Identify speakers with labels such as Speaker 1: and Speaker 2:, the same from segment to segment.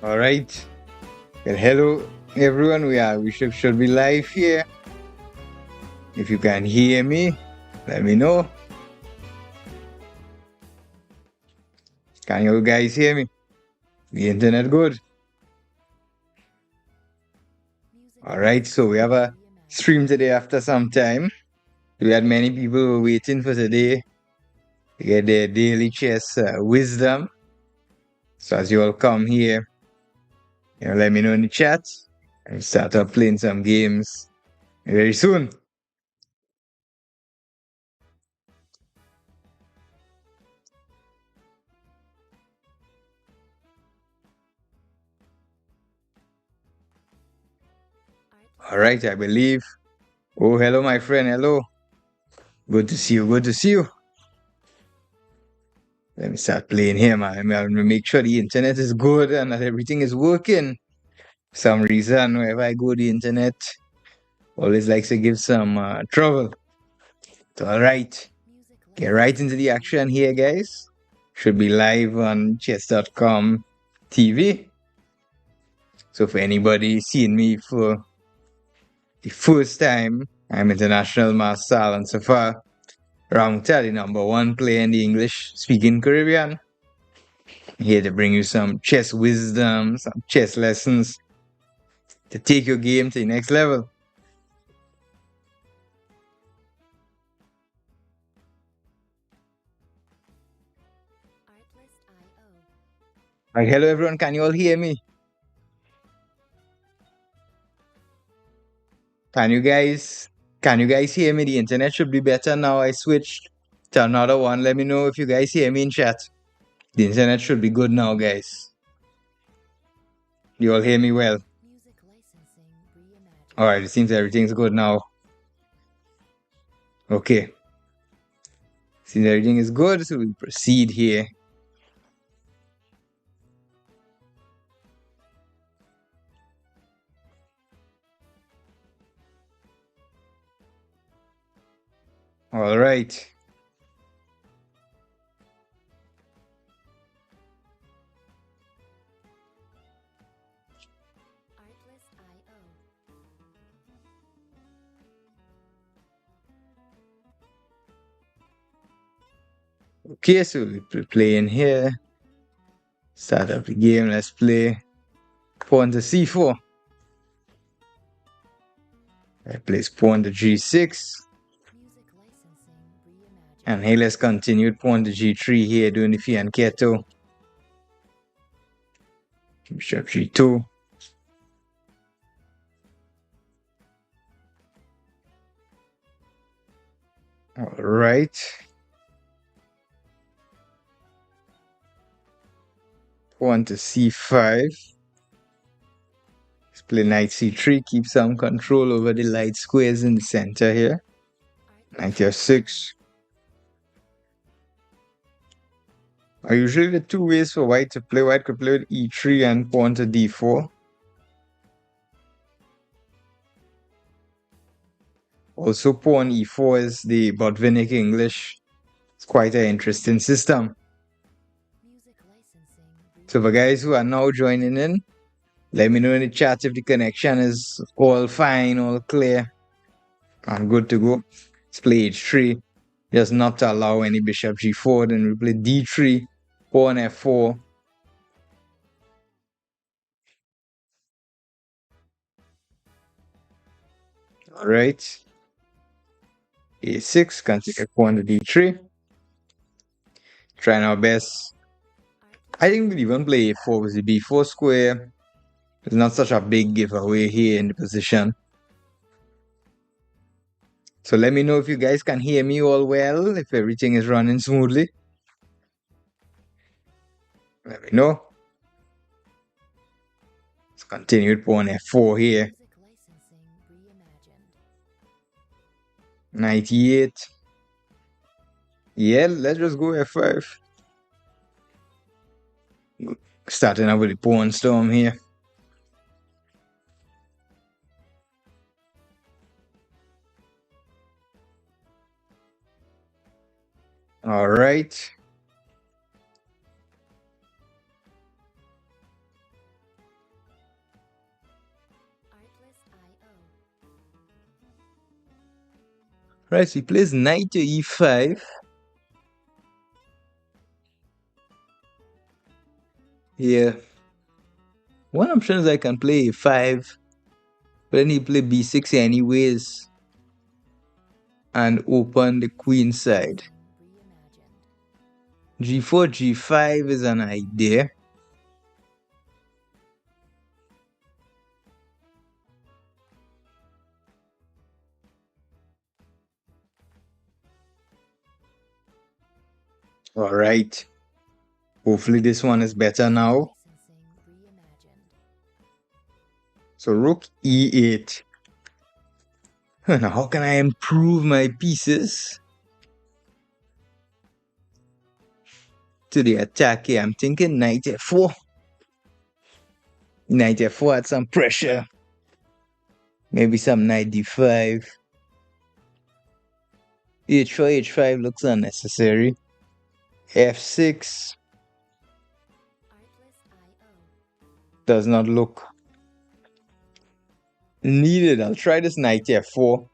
Speaker 1: All right. Well, hello everyone. We should be live here. If you can hear me, let me know. Can you guys hear me? The internet good? All right. So we have a stream today after some time. We had many people waiting for today to get their daily chess wisdom. So as you all come here, let me know in the chat and start up playing some games very soon. All right, I believe. Oh, hello, my friend. Hello. Good to see you. Good to see you. Let me start playing here, man. I'm gonna make sure the internet is good and that everything is working. For some reason, whenever I go, the internet always likes to give some trouble. So, all right. Get right into the action here, guys. Should be live on chess.com TV. So, for anybody seeing me for the first time, I'm International Master Alan Safar Ramoutar, the #1 player in the English speaking Caribbean. Here to bring you some chess wisdom, some chess lessons to take your game to the next level. Right, hello everyone, can you all hear me? Can you guys hear me? The internet should be better now. I switched to another one. Let me know if you guys hear me in chat. The internet should be good now, guys. You all hear me well? Alright, it seems everything's good now. Okay. Since everything is good, so we proceed here. Alright. Okay, so we're playing here. Start up the game. Let's play pawn to c4. I place pawn to g6. And here let's continue pawn to g3 here, doing the fianchetto. Bishop g2. Alright. Pawn to c5. Let's play knight c3, keep some control over the light squares in the center here. Knight f6. Are usually the two ways for white to play. White could play with e3 and pawn to d4. Also, pawn e4 is the Botvinnik English. It's quite an interesting system. So for guys who are now joining in, let me know in the chat if the connection is all fine, all clear, and good to go. Let's play h3. Just not to allow any bishop g4. Then we play d3, pawn f4. Alright. a6, can take a pawn to d3. Trying our best. I think we even play a4 with the b4 square. It's not such a big giveaway here in the position. So let me know if you guys can hear me all well, if everything is running smoothly. Let me know. Let's continue with pawn f4 here. Knight e8. Yeah, let's just go f5. Starting out with the pawn storm here. All right. Right, so he plays knight to e5. Yeah. One option is I can play a5, but then he play b6 anyways and open the queen side. g4, g5 is an idea. All right. Hopefully this one is better now. So rook e8. Now how can I improve my pieces to the attack here? I'm thinking knight f4. Knight f4 had some pressure. Maybe some knight d5. h4, h5 looks unnecessary. f6 does not look needed. I'll try this knight f4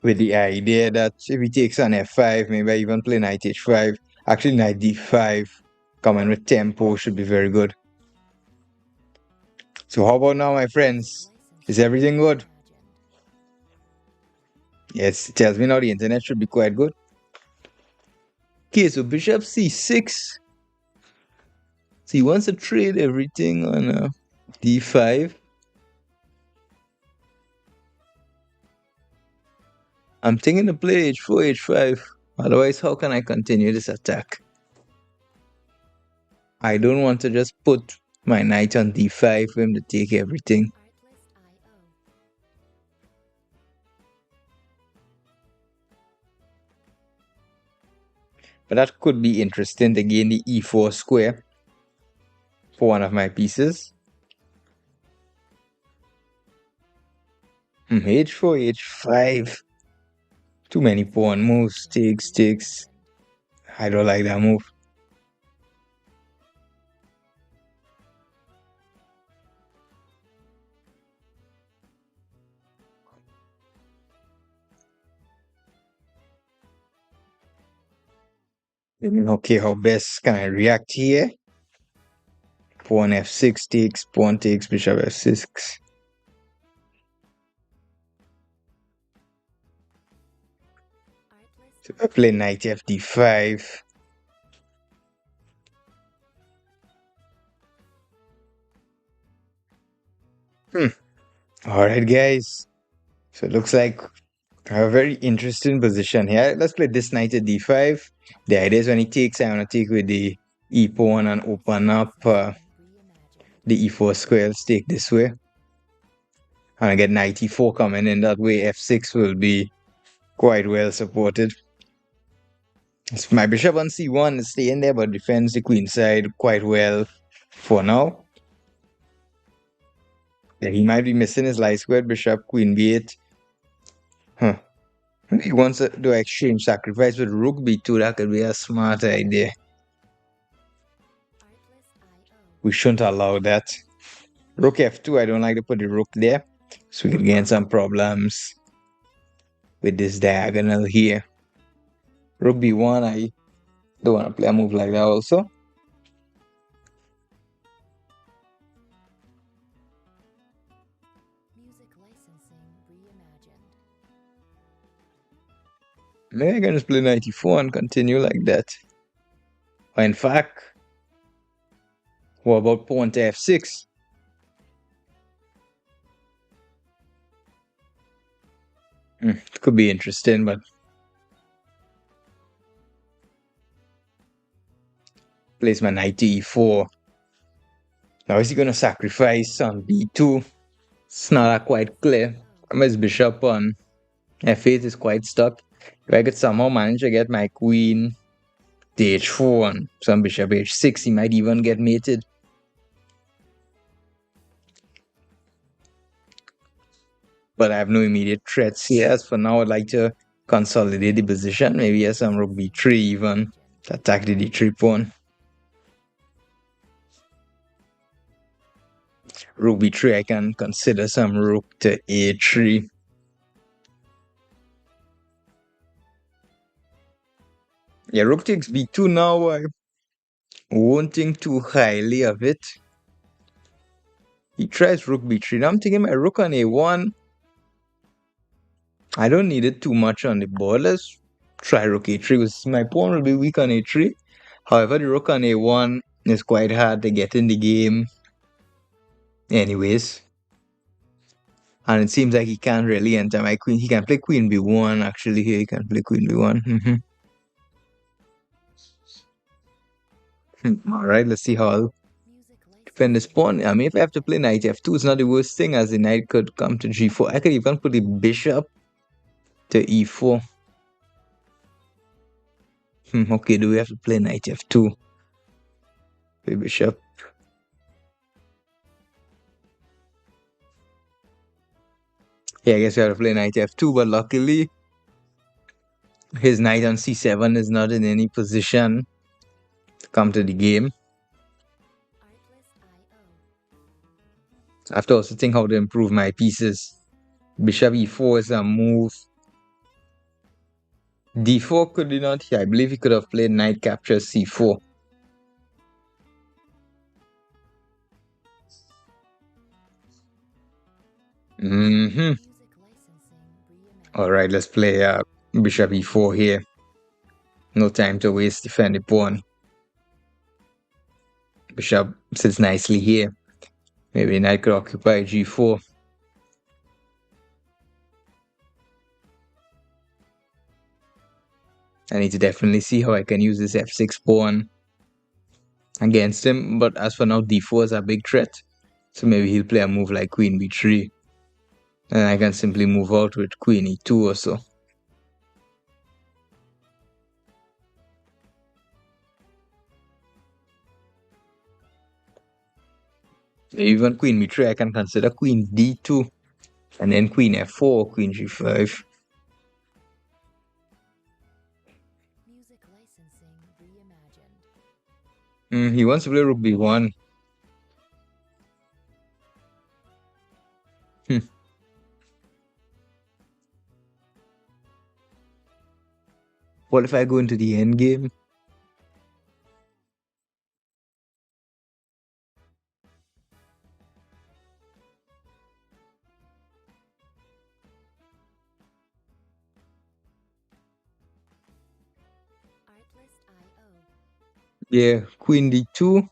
Speaker 1: with the idea that if he takes on f5, maybe I even play knight h5. Actually, knight d5 coming with tempo should be very good. So how about now, my friends? Is everything good? Yes, it tells me now the internet should be quite good. Okay, so bishop c6. So he wants to trade everything on d5. I'm thinking to play h4, h5. Otherwise, how can I continue this attack? I don't want to just put my knight on d5 for him to take everything. But that could be interesting to gain the e4 square for one of my pieces. h4, h5. Too many pawn moves. Takes. I don't like that move. Okay, how best can I react here? Pawn f6 takes, pawn takes, bishop f6. So I play knight fd5. Alright, guys. So it looks like I have a very interesting position here. Let's play this knight at d5. The idea is when he takes, I want to take with the e pawn and open up the e4 square. Let's take this way. And I get knight e4 coming in. That way f6 will be quite well supported. So my bishop on c1 is staying there, but defends the queen side quite well for now. Yeah, he might be missing his light squared bishop, queen b8. He wants to do exchange sacrifice with rook b2. That could be a smart idea. We shouldn't allow that. Rook f2, I don't like to put the rook there. So we could get some problems with this diagonal here. Rook b1, I don't want to play a move like that also. Maybe I can just play 94 and continue like that. Or in fact, what about pawn to f6? It could be interesting, but place my knight to e4. Now is he going to sacrifice on b2? It's not quite clear. His bishop on f8 is quite stuck. If I could somehow manage to get my queen to h4 and some bishop h6, he might even get mated. But I have no immediate threats here. As for now, I'd like to consolidate the position. Maybe have some rook b3 even to attack the d3 pawn. Rook b3, I can consider some rook to a3. Yeah, rook takes b2 now. I won't think too highly of it. He tries rook b3. Now I'm thinking my rook on a1. I don't need it too much on the board. Let's try rook a3 because my pawn will be weak on a3. However, the rook on a1 is quite hard to get in the game anyways. And it seems like he can't really enter my queen. He can play queen b1 actually here. He can play queen b1. Alright, let's see how I'll defend this pawn. I mean, if I have to play knight f2, it's not the worst thing as the knight could come to g4. I could even put the bishop to e4. Okay, do we have to play knight f2? Play bishop. Yeah, I guess we have to play knight f2, but luckily his knight on c7 is not in any position to come to the game. I have to also think how to improve my pieces. Bishop e4 is a move. d4 could he not? Yeah, I believe he could have played knight captures c4. Alright, let's play bishop e4 here. No time to waste, defend the pawn. Bishop sits nicely here. Maybe knight could occupy g4. I need to definitely see how I can use this f6 pawn against him. But as for now, d4 is a big threat. So maybe he'll play a move like queen b3. And I can simply move out with queen e2 or so. Even queen b3, I can consider queen d2. And then queen f4, queen g5. He wants to play rook b1. What if I go into the endgame? Yeah, queen d2.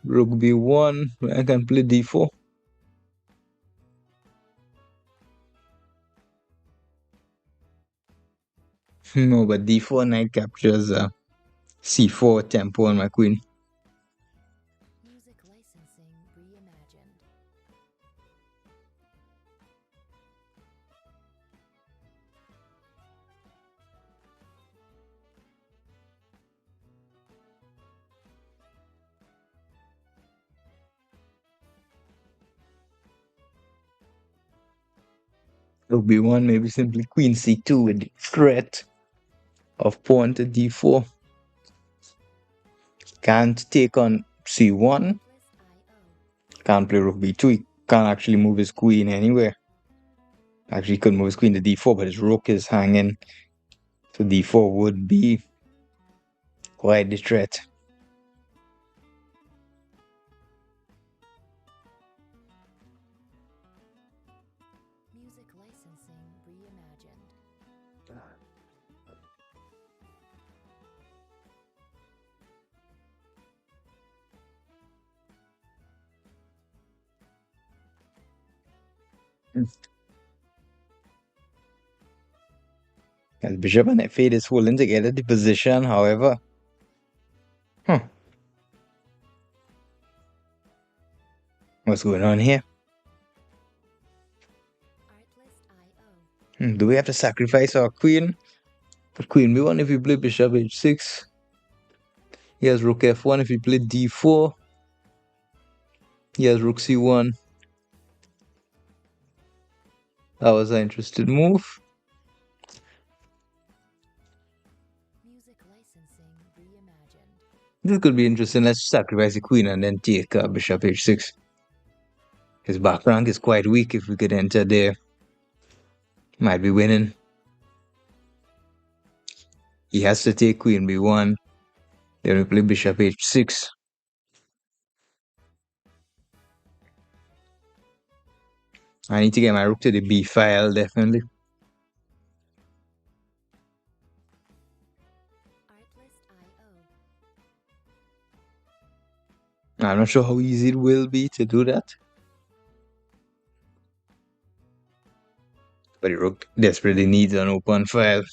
Speaker 1: Rook b1. I can play d4. No, but d4 knight captures c4 tempo on my queen. Rook b1, maybe simply queen c2 with the threat of pawn to d4. Can't take on c1. Can't play rook b2. He can't actually move his queen anywhere. Actually, he could move his queen to d4, but his rook is hanging. So d4 would be quite the threat. As bishop and f8 is holding together the position, however. What's going on here? Do we have to sacrifice our queen? But queen b1 if we play bishop h6. He has rook f1 if we play d4. He has rook c1. That was an interesting move. This could be interesting. Let's sacrifice the queen and then take bishop h6. His back rank is quite weak. If we could enter there, might be winning. He has to take queen b1. Then we play bishop h6. I need to get my rook to the b file, definitely. I'm not sure how easy it will be to do that. But the rook desperately needs an open file.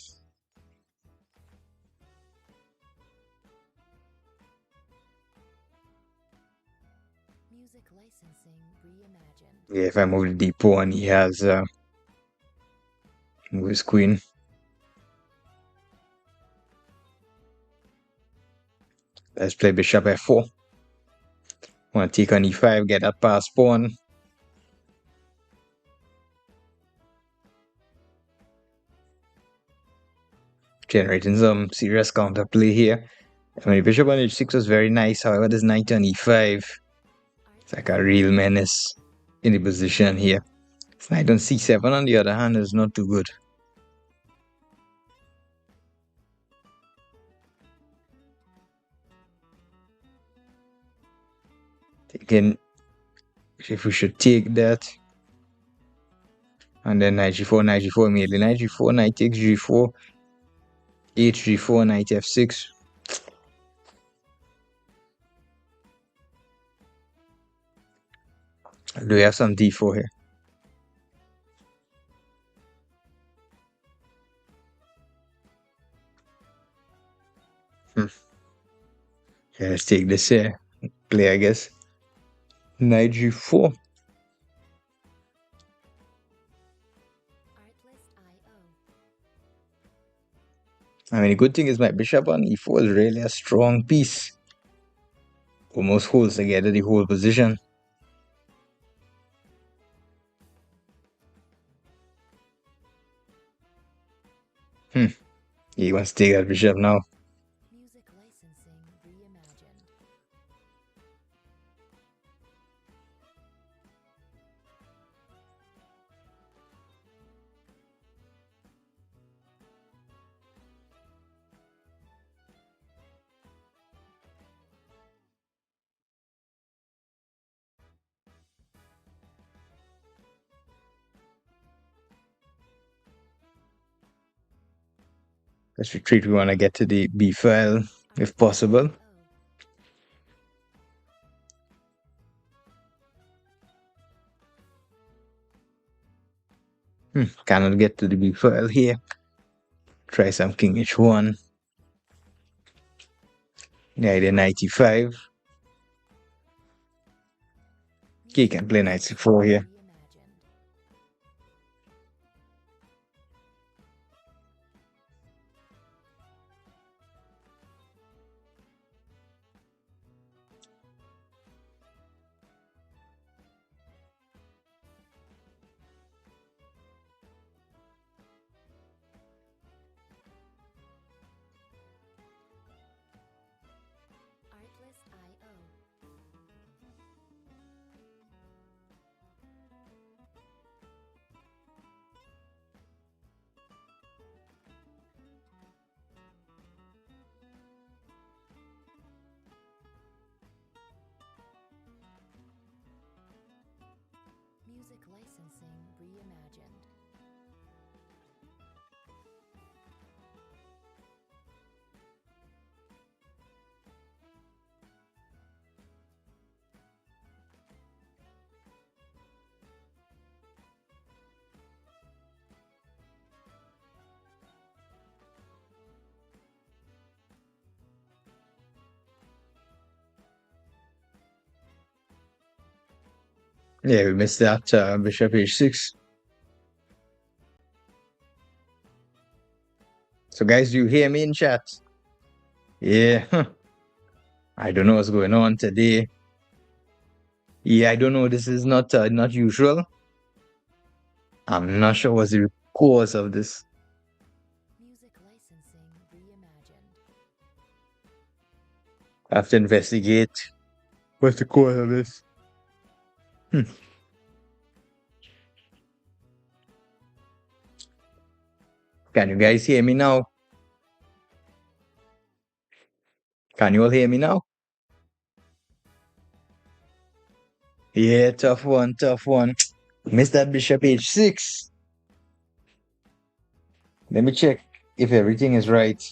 Speaker 1: Yeah, if I move the d pawn, he has move his queen. Let's play bishop f4. Want to take on e5, get that pass pawn. Generating some serious counterplay here. I mean, bishop on h6 was very nice. However, this knight on e5, it's like a real menace in the position here. This knight on c7, on the other hand, is not too good. Thinking if we should take that. And then knight g4, knight g4 immediately. Knight g4, knight takes g4, hg4, knight f6. Do we have some d4 here? Yeah, let's take this play, I guess. Knight g4. I mean, the good thing is my bishop on e4 is really a strong piece. Almost holds together the whole position. He wants to take that bishop now. Let's retreat. We want to get to the b file if possible. Cannot get to the b file here. Try some king h1. Knight n95. Okay, can play knight c4 here. Yeah, we missed that bishop h6. So guys, do you hear me in chat? Yeah. I don't know what's going on today. Yeah, I don't know. This is not usual. I'm not sure what's the cause of this. I have to investigate what's the cause of this. Can you guys hear me now? Can you all hear me now? Yeah, tough one, tough one. Missed that bishop h6. Let me check if everything is right.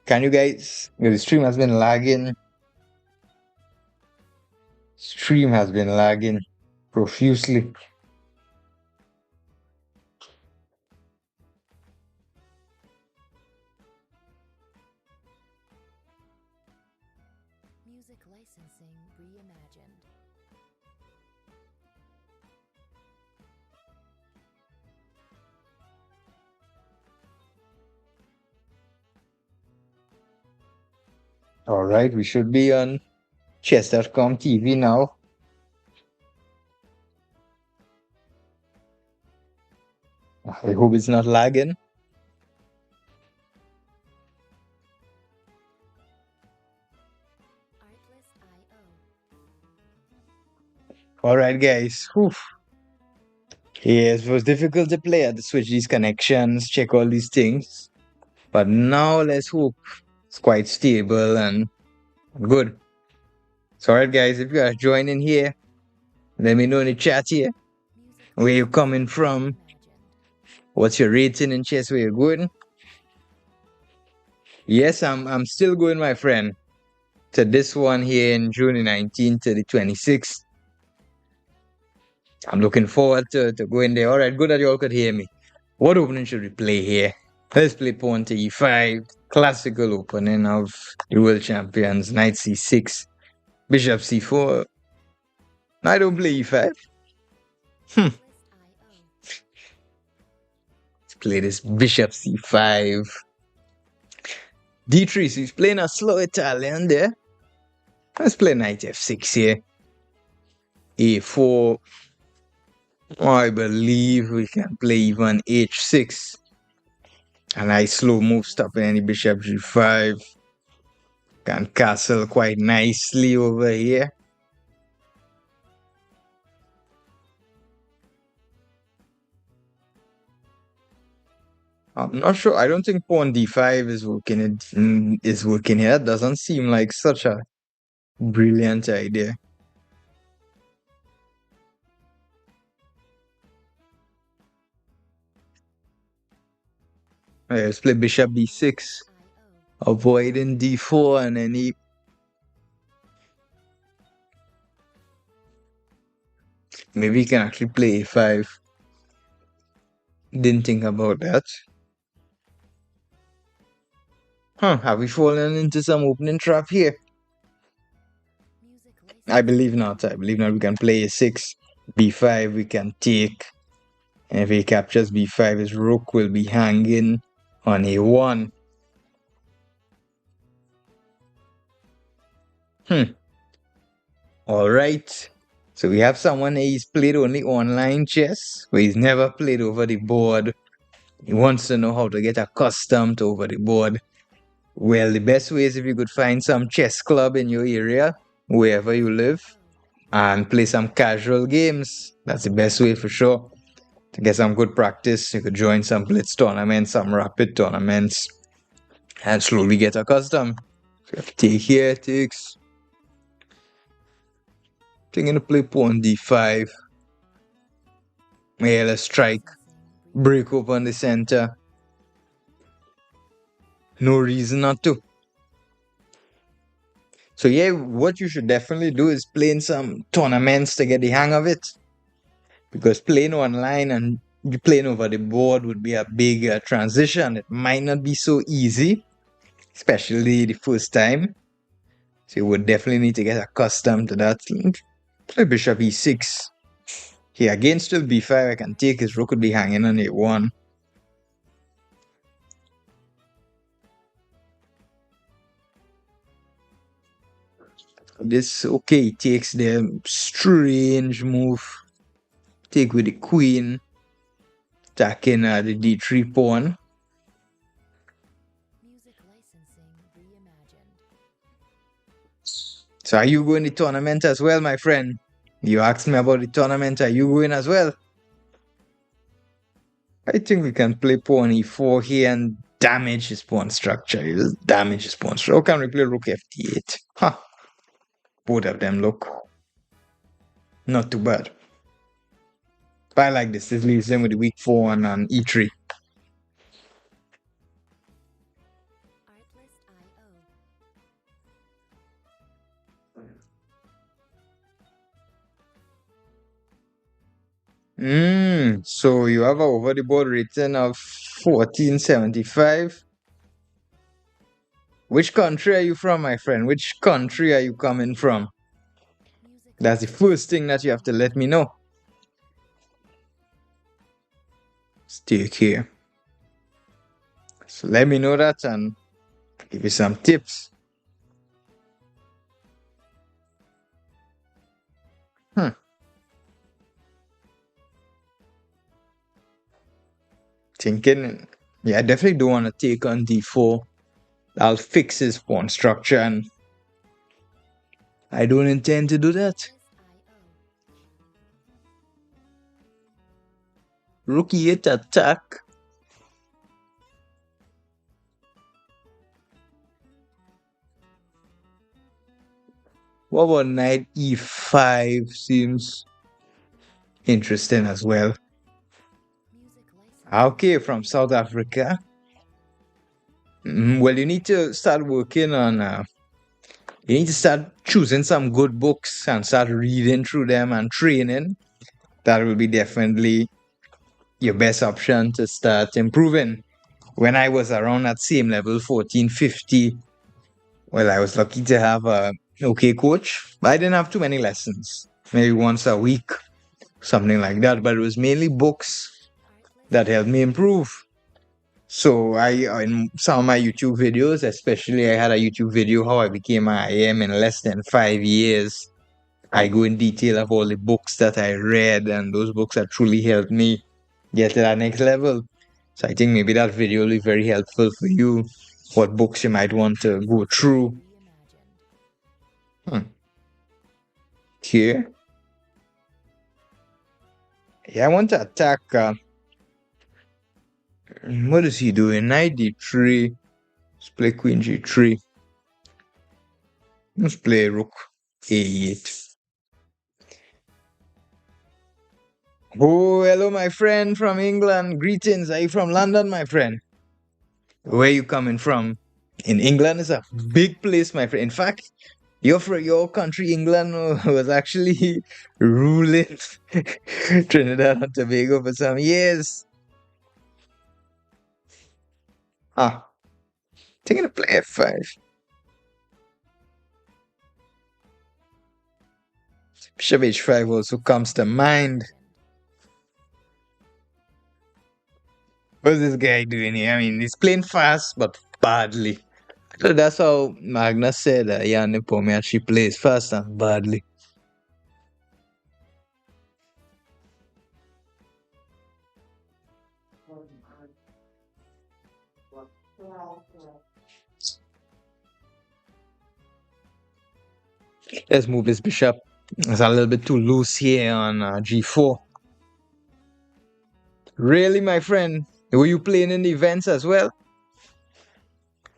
Speaker 1: Can you guys? The stream has been lagging. Stream has been lagging profusely.
Speaker 2: Music licensing reimagined.
Speaker 1: All right, we should be on chess.com TV now. I hope it's not lagging. All right, guys. Whew. Yes, it was difficult to play. I had to switch these connections, check all these things. But now let's hope it's quite stable and good. So, all right, guys, if you are joining here, let me know in the chat here where you're coming from. What's your rating in chess? Where you're going? Yes, I'm still going, my friend, to this one here in June 19th to the 26th. I'm looking forward to going there. All right, good that you all could hear me. What opening should we play here? Let's play pawn to e5. Classical opening of the world champions. Knight c6. Bishop c4. I don't play e5. Let's play this bishop c5. d3. So he's playing a slow Italian there. Let's play knight f6 here. a4. I believe we can play even h6. A nice slow move stopping any bishop g5. Can castle quite nicely over here. I'm not sure. I don't think pawn d5 is working here. That doesn't seem like such a brilliant idea. Right, let's play bishop b6, avoiding d4 and any. Maybe you can actually play a5. Didn't think about that. Have we fallen into some opening trap here? I believe not. I believe not. We can play a6. b5 we can take. And if he captures b5, his rook will be hanging on a1. Alright. So we have someone he's played only online chess, where he's never played over the board. He wants to know how to get accustomed to over the board. Well, the best way is if you could find some chess club in your area, wherever you live, and play some casual games. That's the best way for sure. To get some good practice, you could join some blitz tournaments, some rapid tournaments, and slowly get accustomed. So take here, takes. I'm going to play pawn d5. Yeah, let's strike. Break open the center. No reason not to. So yeah, what you should definitely do is play in some tournaments to get the hang of it. Because playing online and playing over the board would be a big transition. It might not be so easy, especially the first time. So you would definitely need to get accustomed to that. Play bishop e6. Here again, still b5. I can take his rook could be hanging on a1. This okay, takes the strange move. Take with the queen, attacking the d3 pawn.
Speaker 2: Music licensing reimagined.
Speaker 1: So are you going to the tournament as well, my friend? You asked me about the tournament. Are you going as well? I think we can play pawn e4 here and damage his pawn structure. He just damage his pawn structure. How can we play rook f8? Huh. Both of them look not too bad. But I like this. This leaves them with the weak 4 and an e3. So you have a over the board rating of 1475. Which country are you from, my friend? Which country are you coming from? That's the first thing that you have to let me know. Stay here. So let me know that and give you some tips. Thinking, yeah, I definitely don't want to take on d4. I'll fix his pawn structure and I don't intend to do that. Rook e8 attack. What about knight e5? Seems interesting as well. Okay, from South Africa. Well, you need to start working on. You need to start choosing some good books and start reading through them and training. That will be definitely your best option to start improving. When I was around that same level, 1450, well, I was lucky to have a okay coach. But I didn't have too many lessons. Maybe once a week, something like that. But it was mainly books that helped me improve. So in some of my YouTube videos, especially I had a YouTube video how I became I am in less than 5 years. I go in detail of all the books that I read and those books that truly helped me get to that next level. So I think maybe that video will be very helpful for you. What books you might want to go through. Here. Yeah, I want to attack. What is he doing? Knight d3. Let's play queen g3. Let's play rook a8. Oh, hello, my friend from England. Greetings. Are you from London, my friend? Where you coming from? In England is a big place, my friend. In fact, your country, England, was actually ruling Trinidad and Tobago for some years. Taking a play f5. Bishop h5 also comes to mind. What's this guy doing here? I mean, he's playing fast, but badly. So that's how Magnus said that Jan Nepomuk actually plays fast and badly. Let's move this bishop. It's a little bit too loose here on g4. Really, my friend? Were you playing in the events as well?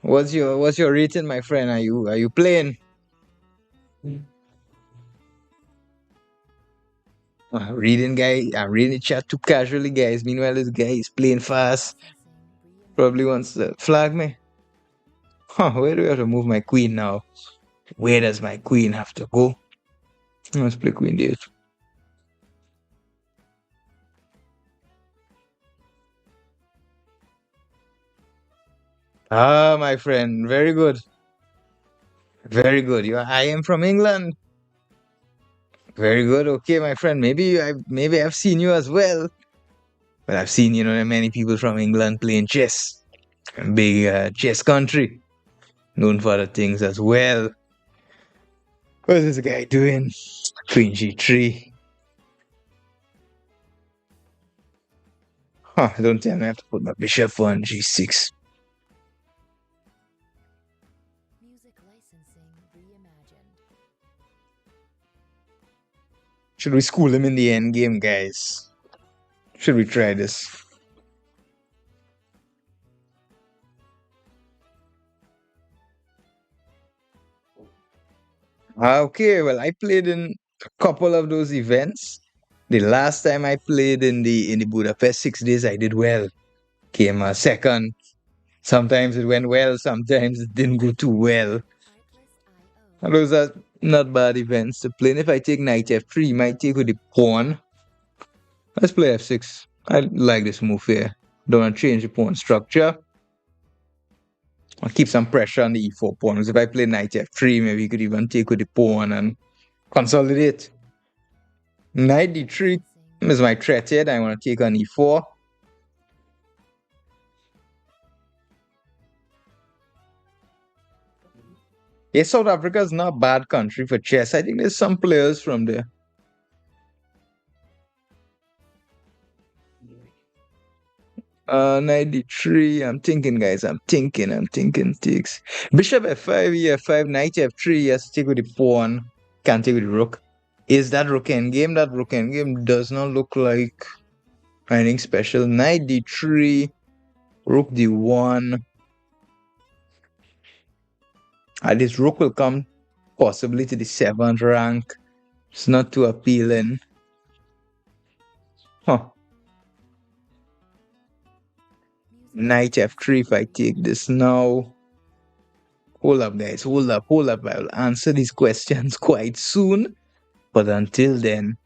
Speaker 1: What's your rating, my friend? Are you playing? Reading guy, I'm reading the chat too casually, guys. Meanwhile, this guy is playing fast. Probably wants to flag me. Where do I have to move my queen now? Where does my queen have to go? Let's play queen d8. My friend, very good. Very good. I am from England. Very good. Okay, my friend. Maybe I've seen you as well. But I've seen, many people from England playing chess. Big chess country. Known for other things as well. What's this guy doing? Queen g3. Don't tell me I have to put my bishop on g6. Should we school him in the endgame, guys? Should we try this? Okay, well, I played in a couple of those events. The last time I played in the Budapest 6 days, I did well. Came second. Sometimes it went well, sometimes it didn't go too well. And those are not bad events to play. And if I take knight f3, might take with the pawn. Let's play f6. I like this move here. Don't want to change the pawn structure. I'll keep some pressure on the e4 pawn. Because if I play knight f3, maybe you could even take with the pawn and consolidate. Knight d3 is my threat here. I want to take on e4. Yeah, South Africa is not a bad country for chess. I think there's some players from there. Knight d3. I'm thinking, guys. I'm thinking. Takes. Bishop f5, e5, knight f3. Yes, take with the pawn. Can't take with the rook. Is that rook endgame? That rook endgame does not look like anything special. Knight d3, rook d1. This rook will come possibly to the 7th rank. It's not too appealing. Huh. Knight f3 if I take this now. Hold up, guys. Hold up. I will answer these questions quite soon. But until then,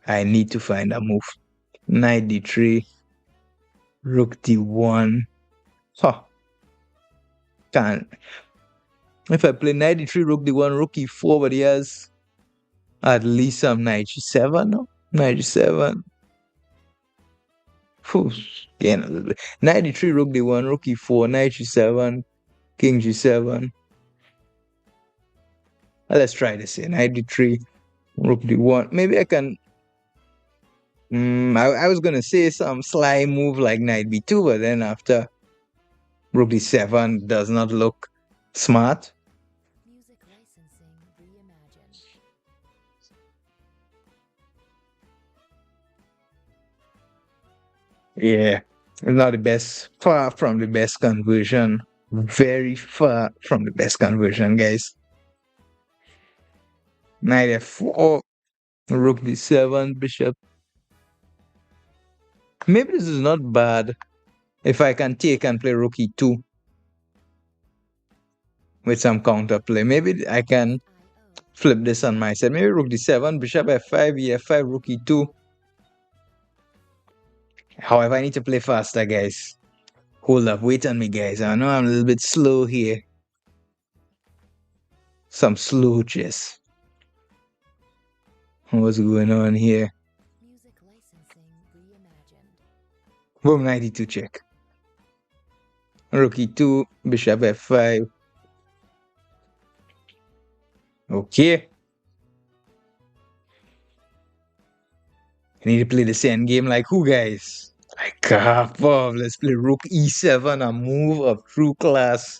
Speaker 1: I need to find a move. Knight d3, rook d1. Huh. Can't. If I play knight d3, rook d1, rook e4, but he has at least some knight g7, no? Knight g7. Again, a little bit. Knight d3, rook d1, rook e4, knight g7, king g7. Let's try this here. Knight d3, rook d1. Maybe I can. I was gonna say some sly move like knight b2, but then after rook d7 does not look smart.
Speaker 2: Music licensing reimagined.
Speaker 1: Yeah, it's not the best. Far from the best conversion. Very far from the best conversion, guys. Knight f4, rook d7, bishop. Maybe this is not bad if I can take and play rook e2 with some counterplay. Maybe I can flip this on my side. Maybe rook d7, bishop f5, e5, rook e2. However, I need to play faster, guys. Hold up, wait on me, guys. I know I'm a little bit slow here. Some slow chess. What's going on here?
Speaker 2: Music licensing reimagined.
Speaker 1: Boom, 92 check. Rook e2, bishop f5. Okay. I need to play the same game like who, guys? Like Karpov. Let's play rook e7, a move of true class.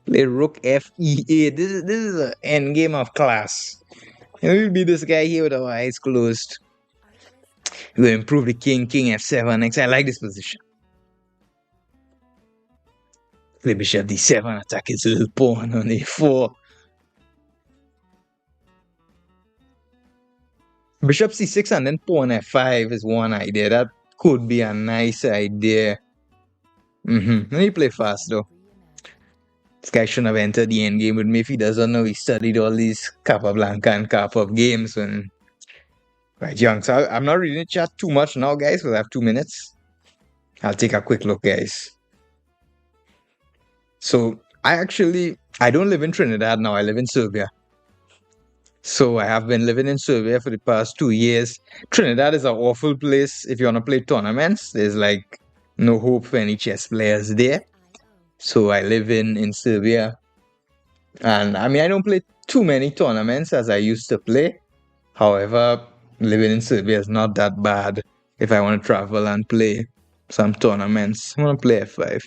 Speaker 1: Play rook fe8. This is an end game of class. And we'll be this guy here with our eyes closed. We'll improve the king f7 next. I like this position. Play bishop d7, attack his little pawn on a4. Bishop c6 and then pawn f5 is one idea. That could be a nice idea. Let me play fast though. This guy shouldn't have entered the endgame with me if he doesn't know he studied all these Capablanca and Karpov games when quite young. So I'm not reading the chat too much now, guys, because I have 2 minutes. I'll take a quick look, guys. So I don't live in Trinidad now. I live in Serbia. So I have been living in Serbia for the past 2 years. Trinidad is an awful place if you want to play tournaments. There's like no hope for any chess players there. So I live in Serbia. And I mean, I don't play too many tournaments as I used to play. However, living in Serbia is not that bad if I want to travel and play some tournaments. I want to play f5.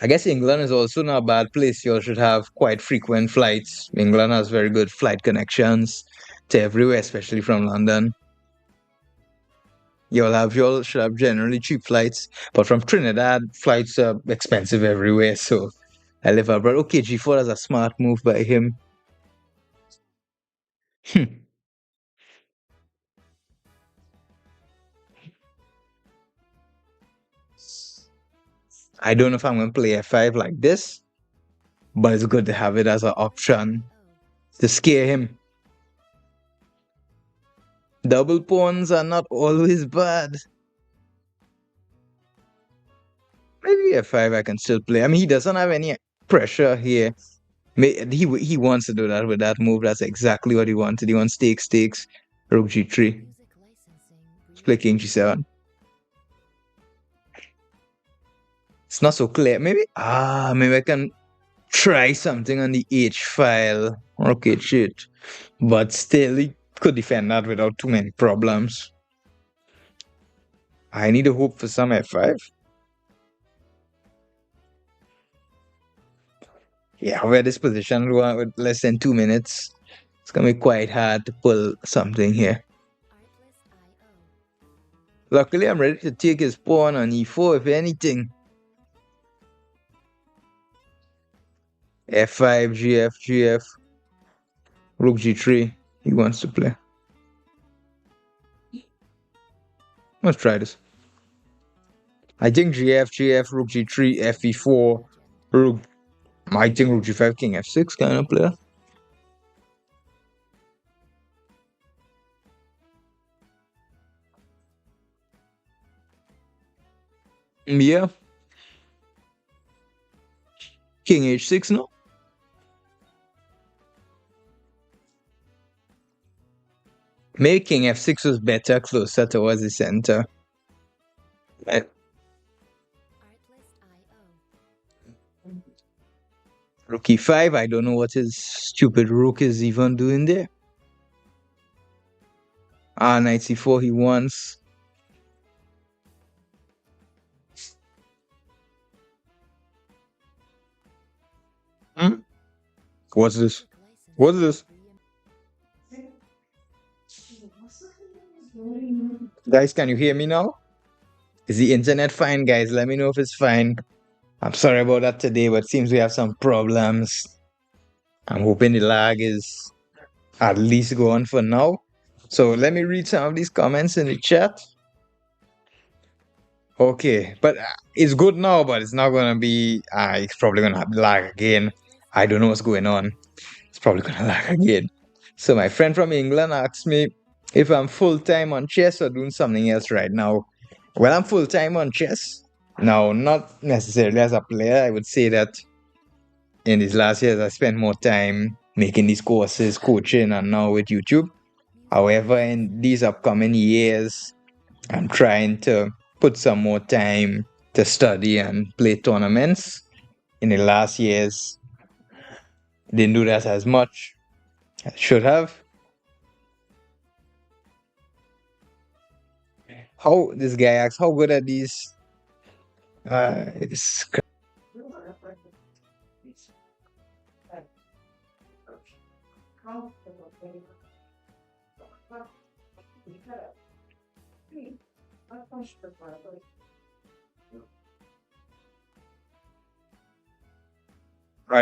Speaker 1: I guess England is also not a bad place. You all should have quite frequent flights. England has very good flight connections to everywhere, especially from London. You all should have generally cheap flights, but from Trinidad, flights are expensive everywhere. So I live abroad. Okay, G4 is a smart move by him. I don't know if I'm going to play F5 like this, but it's good to have it as an option to scare him. Double pawns are not always bad. Maybe F5 I can still play. I mean, he doesn't have any pressure here. He wants to do that with that move. That's exactly what he wanted. He wants takes, rook G3. Let's play king G7. It's not so clear. Maybe I can try something on the H file. Okay, shit. But still, he could defend that without too many problems. I need to hope for some F5. Yeah, we're this position with less than 2 minutes. It's gonna be quite hard to pull something here. Luckily, I'm ready to take his pawn on E4 if anything. F5, GF, rook G3. He wants to play. Let's try this. I think GF, rook G3, FE4, rook. I think rook G5, king F6 kind of player. Yeah. King H6 no? Maybe king F6 was better closer towards the center. Rook E5, I don't know what his stupid rook is even doing there. Knight C4 he wants. What's this? What's this? Guys, can you hear me now? Is the internet fine, guys? Let me know if it's fine. I'm sorry about that today, but it seems we have some problems. I'm hoping the lag is at least gone for now. So let me read some of these comments in the chat. Okay, but it's good now, but it's not going to be, it's probably going to lag again. I don't know what's going on. It's probably going to lag again. So my friend from England asked me if I'm full-time on chess or doing something else right now. Well, I'm full-time on chess. Now, not necessarily as a player. I would say that in these last years, I spent more time making these courses, coaching, and now with YouTube. However, in these upcoming years, I'm trying to put some more time to study and play tournaments. In the last years, didn't do that as much. I should have. This guy asks, how good are these? Alright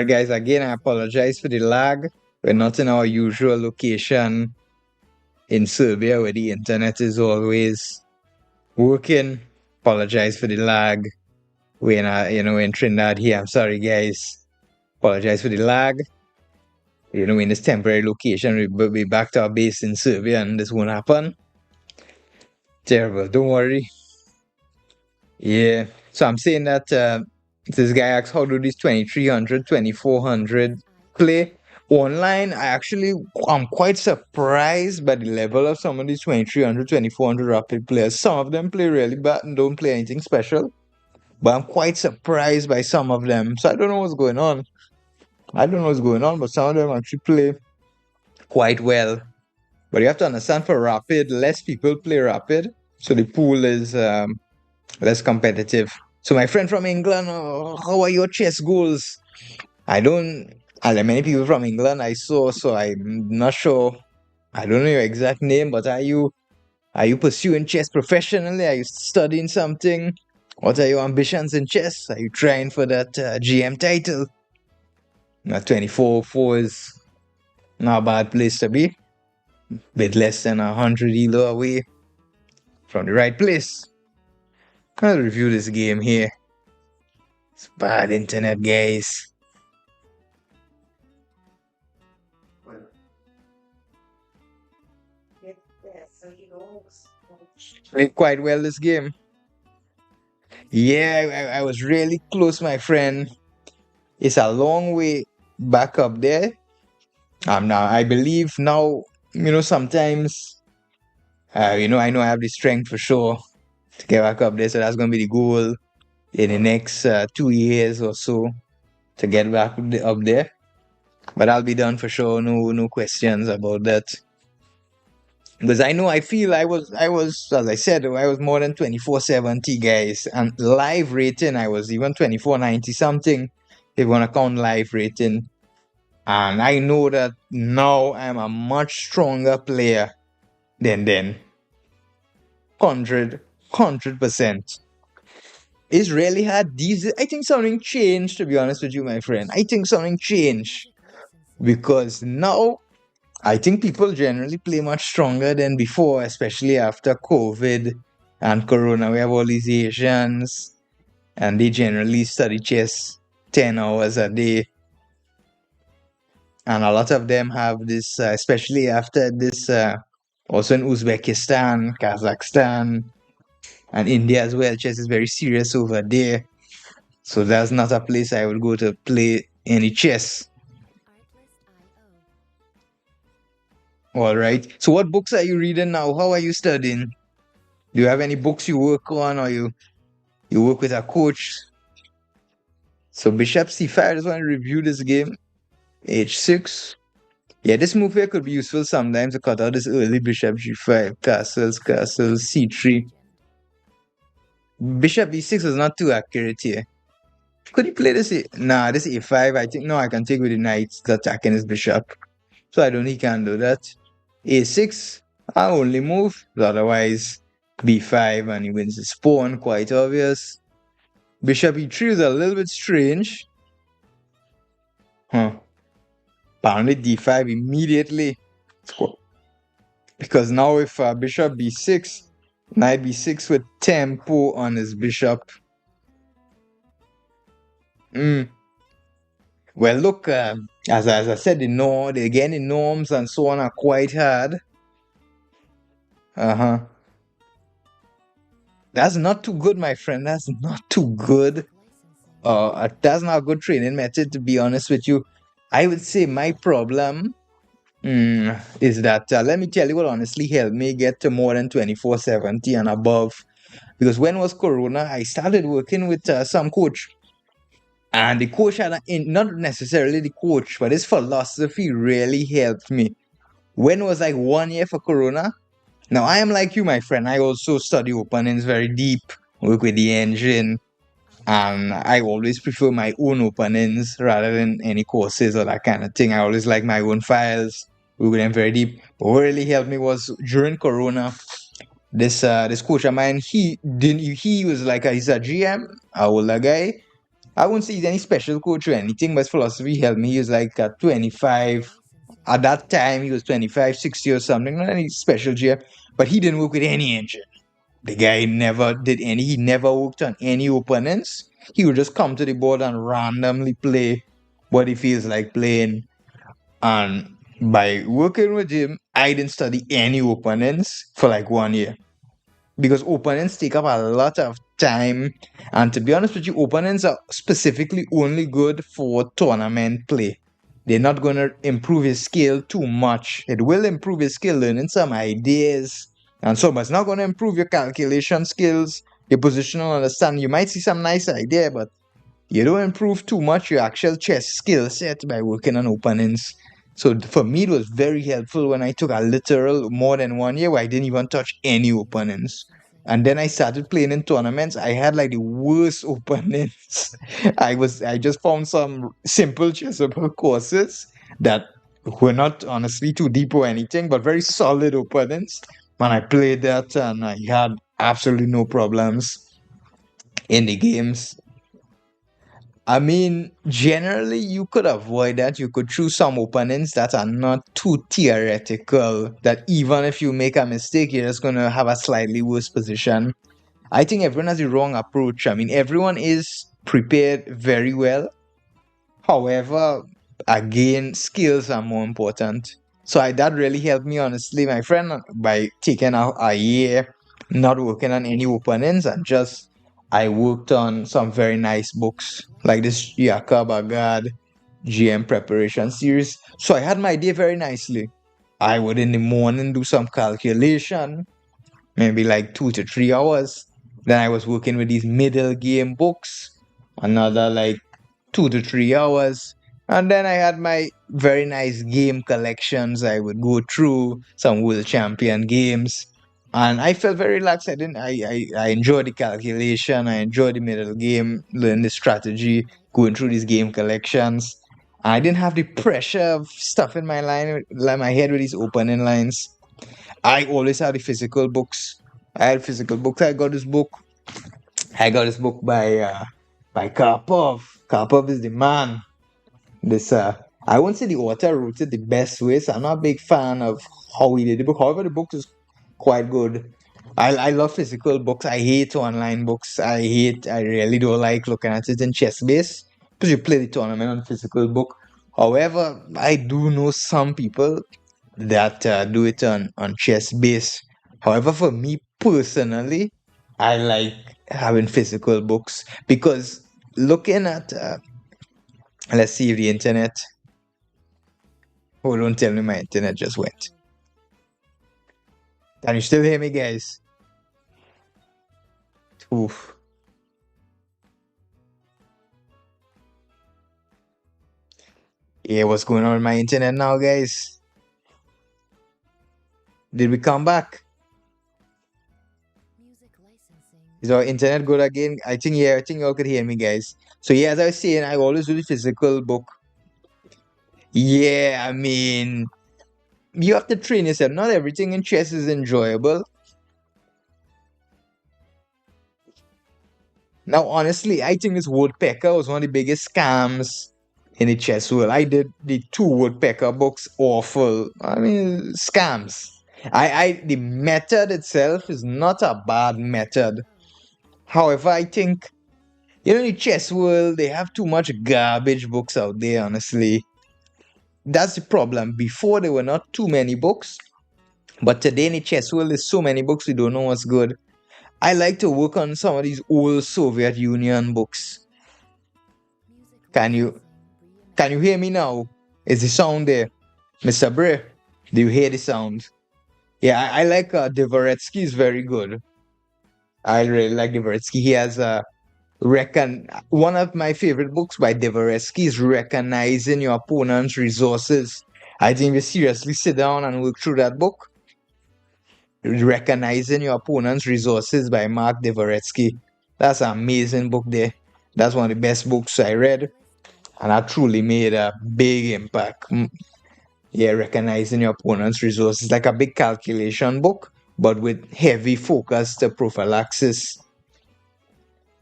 Speaker 1: guys, again I apologize for the lag. We're not in our usual location in Serbia where the internet is always working. Apologize for the lag. We're in Trinidad here. I'm sorry guys. Apologize for the lag. In this temporary location, we'll be back to our base in Serbia and this won't happen. Terrible, don't worry. Yeah, so I'm saying that this guy asks, how do these 2300, 2400 play online? I'm quite surprised by the level of some of these 2300, 2400 rapid players. Some of them play really bad and don't play anything special, but I'm quite surprised by some of them. So I don't know what's going on. But some of them actually play quite well. But you have to understand, for rapid, less people play rapid, so the pool is less competitive. So my friend from England, how are your chess goals? There are many people from England I saw, so I'm not sure. I don't know your exact name, but are you pursuing chess professionally? Are you studying something? What are your ambitions in chess? Are you trying for that GM title? Now 2404 is not a bad place to be. Bit less than 100 elo away from the right place. I'll review this game here. It's bad internet, guys. Played quite well this game. Yeah, I was really close, my friend. It's a long way back up there. Now I believe now, sometimes, I know I have the strength for sure to get back up there. So that's gonna be the goal in the next 2 years or so to get back up there. But I'll be done for sure. No questions about that. Because I feel I was, as I said, I was more than 2470, guys. And live rating, I was even 2490 something, if you want to count live rating. And I know that now I'm a much stronger player than then. 100%. It's really hard. I think something changed, to be honest with you, my friend. I think something changed. Because now I think people generally play much stronger than before, especially after COVID and Corona. We have all these Asians, and they generally study chess 10 hours a day. And a lot of them have this, especially after this, also in Uzbekistan, Kazakhstan, and India as well. Chess is very serious over there. So that's not a place I would go to play any chess. All right. So what books are you reading now? How are you studying? Do you have any books you work on, or you work with a coach? So Bishop C5, I just want to review this game. H6. Yeah, this move here could be useful sometimes to cut out this early Bishop G5. Castles, C3. Bishop E6 is not too accurate here. Could he play this? Nah, this A5, I think, no, I can take with the knights attacking his bishop. So I don't think he can do that. A6, I only move. Otherwise, B5 and he wins his pawn, quite obvious. Bishop E3 is a little bit strange. Apparently D5 immediately. Because now if Bishop B6, Knight B6 with tempo on his bishop. Well, look, as I said, the norms and so on are quite hard. That's not too good, my friend. That's not too good. That's not a good training method, to be honest with you. I would say my problem is that, let me tell you what honestly helped me get to more than 2470 and above. Because when was Corona, I started working with some coach. And the coach had, not necessarily the coach, but his philosophy really helped me. When was like 1 year for Corona? Now, I am like you, my friend. I also study openings very deep, work with the engine, and I always prefer my own openings rather than any courses or that kind of thing. I always like my own files, work with them very deep. But what really helped me was during Corona, this coach of mine, he was like he's a GM, a older guy. I wouldn't say he's any special coach or anything, but his philosophy helped me. He was like 25. At that time, he was 25, 60 or something, not any special GM, but he didn't work with any engine. The guy never did any, he never worked on any opponents. He would just come to the board and randomly play what he feels like playing. And by working with him, I didn't study any opponents for like 1 year. Because opponents take up a lot of time. And to be honest with you, opponents are specifically only good for tournament play. They're not going to improve his skill too much. It will improve his skill learning some ideas and so, but it's not going to improve your calculation skills, your positional understanding. You might see some nice idea, but you don't improve too much your actual chess skill set by working on openings. So for me, it was very helpful when I took a literal more than 1 year where I didn't even touch any opponents. And then I started playing in tournaments. I had like the worst opponents. I just found some simple chessable courses that were not honestly too deep or anything, but very solid opponents. When I played that, and I had absolutely no problems in the games. I mean, generally, you could avoid that. You could choose some openings that are not too theoretical, that even if you make a mistake, you're just going to have a slightly worse position. I think everyone has the wrong approach. I mean, everyone is prepared very well. However, again, skills are more important. So that really helped me, honestly, my friend, by taking a year, not working on any openings, and just I worked on some very nice books like this Yaka Bagad GM preparation series. So I had my day very nicely. I would in the morning do some calculation, maybe like 2 to 3 hours. Then I was working with these middle game books, another like 2 to 3 hours. And then I had my very nice game collections. I would go through some world champion games. And I felt very relaxed. I enjoyed the calculation. I enjoyed the middle game, learn the strategy, going through these game collections. I didn't have the pressure of stuff in my line, like my head with these opening lines. I always had the physical books. I had physical books. I got this book by Karpov. Karpov is the man. This I won't say the author wrote it the best way, so I'm not a big fan of how he did the book. However, the book is quite good. I love physical books. I hate online books. I really don't like looking at it in chess base because you play the tournament on physical book. However, I do know some people that do it on chess base. However, for me personally, I like having physical books because looking at let's see if the internet. Oh, don't tell me my internet just went. Can you still hear me, guys? Oof. Yeah, what's going on with my internet now, guys? Did we come back?
Speaker 2: Music licensing
Speaker 1: Is our internet good again? I think, yeah, I think y'all could hear me, guys. So, yeah, as I was saying, I always do the physical book. Yeah, I mean, you have to train yourself. Not everything in chess is enjoyable. Now, honestly, I think this woodpecker was one of the biggest scams in the chess world. I did the two woodpecker books awful. I mean, scams. The method itself is not a bad method. However, I think in the chess world they have too much garbage books out there. Honestly, that's the problem. Before there were not too many books, but today in the chess world there's so many books we don't know what's good. I like to work on some of these old Soviet Union books.
Speaker 2: music
Speaker 1: Can you
Speaker 2: licensing
Speaker 1: can you hear me now? Is the sound there, Mr. Bray? Do you hear the sound? Yeah, I like Dvoretsky is very good. I really like Dvoretsky. He has one of my favorite books by Dvoretsky is Recognizing Your Opponent's Resources. I think we seriously sit down and work through that book. Recognizing Your Opponent's Resources by Mark Dvoretsky. That's an amazing book there. That's one of the best books I read, and that truly made a big impact. Yeah, recognizing your opponent's resources, like a big calculation book, but with heavy focus to prophylaxis.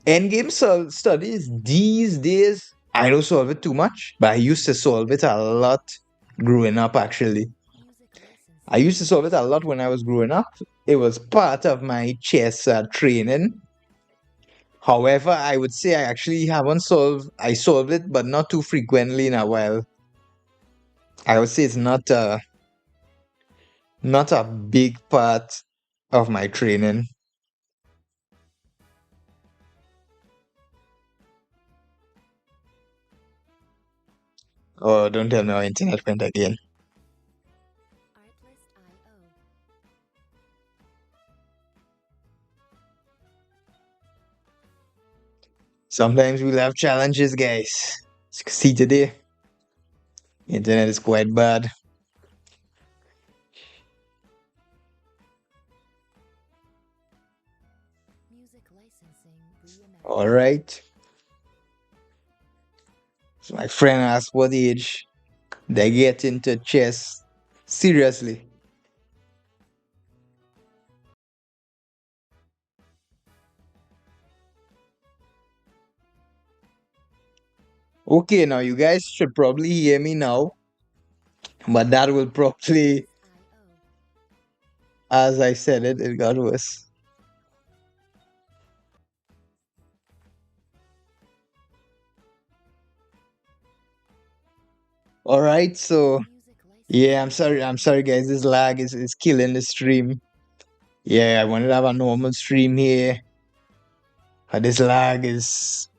Speaker 1: Endgame studies these days, I don't solve it too much, but I used to solve it a lot growing up actually.
Speaker 2: music
Speaker 1: I
Speaker 2: licensing
Speaker 1: used to solve it a lot when I was growing up. It was part of my chess training. However, I would say I actually haven't I solved it, but not too frequently in a while. I would say it's not a big part of my training. Oh, don't tell me our internet went again.
Speaker 2: Artlist.io.
Speaker 1: Sometimes we'll have challenges, guys. As you can see today, internet is quite bad.
Speaker 2: Music licensing
Speaker 1: All
Speaker 2: reimagined.
Speaker 1: right. So my friend asked what age they get into chess. Seriously. Okay, now you guys should probably hear me now, but that will probably, as I said it, it got worse. All right, so yeah, I'm sorry, guys. This lag is killing the stream. Yeah, I wanted to have a normal stream here, but this lag is.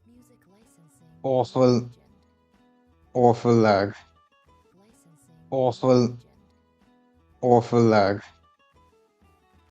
Speaker 2: Music licensing.
Speaker 1: Awful,
Speaker 2: Legend.
Speaker 1: awful lag.
Speaker 2: Licensing.
Speaker 1: Awful,
Speaker 2: Legend.
Speaker 1: awful lag.